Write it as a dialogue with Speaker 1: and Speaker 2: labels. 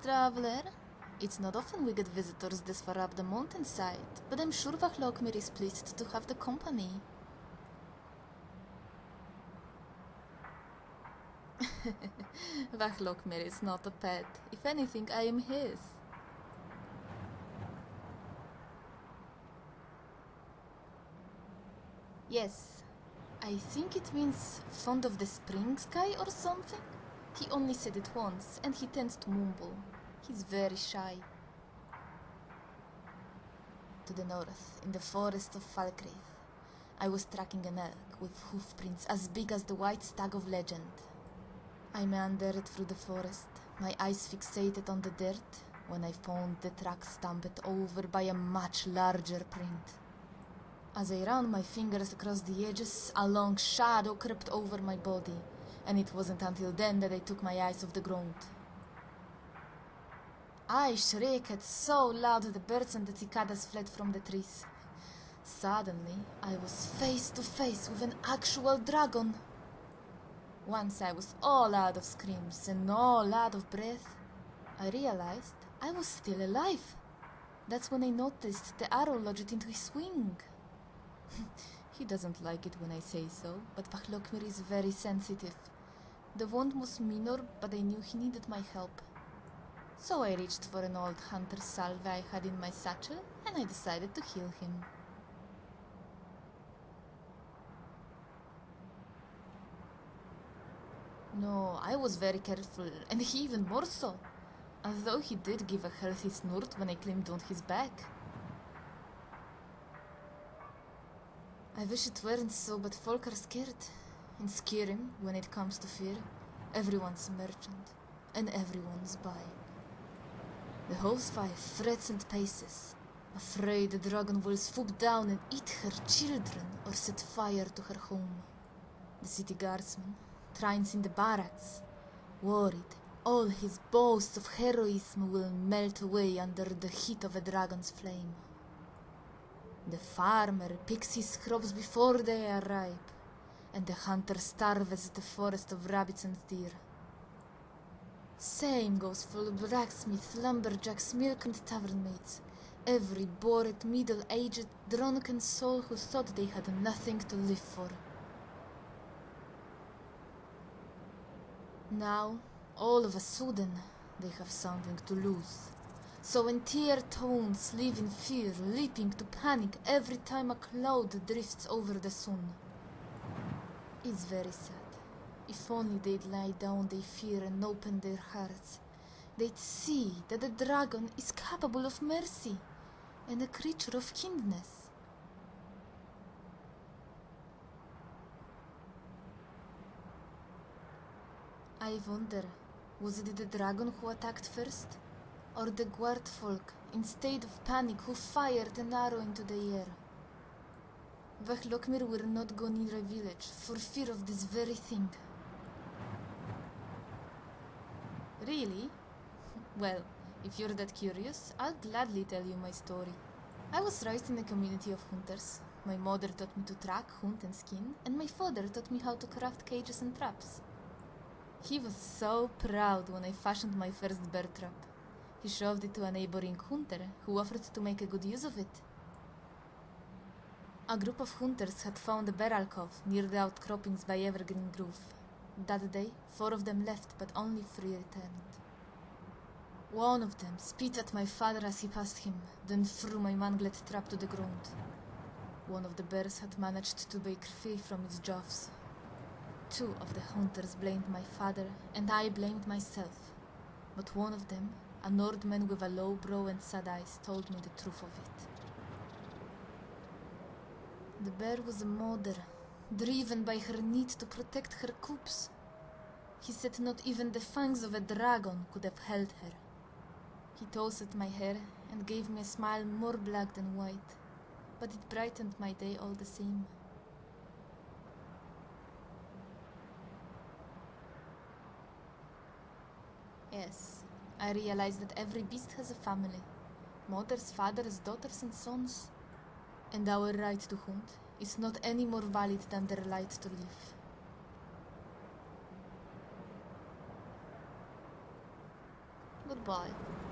Speaker 1: traveler. It's not often we get visitors this far up the mountainside, but I'm sure Vachlokmir is pleased to have the company. Vachlokmir is not a pet. If anything, I am his. Yes, I think it means fond of the spring sky or something. He only said it once, and he tends to mumble. He's very shy. To the north, in the forest of Falkreath, I was tracking an elk with hoofprints as big as the white stag of legend. I meandered through the forest, my eyes fixated on the dirt, when I found the track stamped over by a much larger print. As I ran my fingers across the edges, a long shadow crept over my body, and it wasn't until then that I took my eyes off the ground. I shrieked so loud the birds and the cicadas fled from the trees. Suddenly, I was face to face with an actual dragon. Once I was all out of screams and all out of breath, I realized I was still alive. That's when I noticed the arrow lodged into his wing. He doesn't like it when I say so, but Vachlokmir is very sensitive. The wound was minor, but I knew he needed my help. So I reached for an old hunter's salve I had in my satchel, and I decided to heal him. No, I was very careful, and he even more so. Although he did give a healthy snort when I climbed on his back. I wish it weren't so, but folk are scared. In Skyrim, when it comes to fear, everyone's a merchant, and everyone's buying. The housewife frets and paces, afraid the dragon will swoop down and eat her children or set fire to her home. The city guardsman trains in the barracks, worried all his boasts of heroism will melt away under the heat of a dragon's flame. The farmer picks his crops before they are ripe, and the hunter starves the forest of rabbits and deer. Same goes for blacksmiths, lumberjacks, milk and tavern maids, every bored, middle-aged, drunken soul who thought they had nothing to live for. Now, all of a sudden, they have something to lose. So entire towns live in fear, leaping to panic every time a cloud drifts over the sun. It's very sad. If only they'd lie down their fear and open their hearts, they'd see that the dragon is capable of mercy and a creature of kindness. I wonder, was it the dragon who attacked first? Or the guard folk, in state of panic, who fired an arrow into the air? Vachlokmir will not go near a village for fear of this very thing. Really? Well, if you're that curious, I'll gladly tell you my story. I was raised in a community of hunters. My mother taught me to track, hunt and skin, and my father taught me how to craft cages and traps. He was so proud when I fashioned my first bear trap. He shoved it to a neighboring hunter, who offered to make a good use of it. A group of hunters had found a bear alcove near the outcroppings by Evergreen Grove. That day, 4 of them left, but only 3 returned. One of them spit at my father as he passed him, then threw my manglet trap to the ground. One of the bears had managed to break free from its jaws. 2 of the hunters blamed my father, and I blamed myself. But one of them, an old man with a low brow and sad eyes, told me the truth of it. The bear was a mother, driven by her need to protect her cubs. He said not even the fangs of a dragon could have held her. He tossed my hair and gave me a smile more black than white, but it brightened my day all the same. Yes, I realized that every beast has a family. Mothers, fathers, daughters and sons. And our right to hunt is not any more valid than their right to live. buy.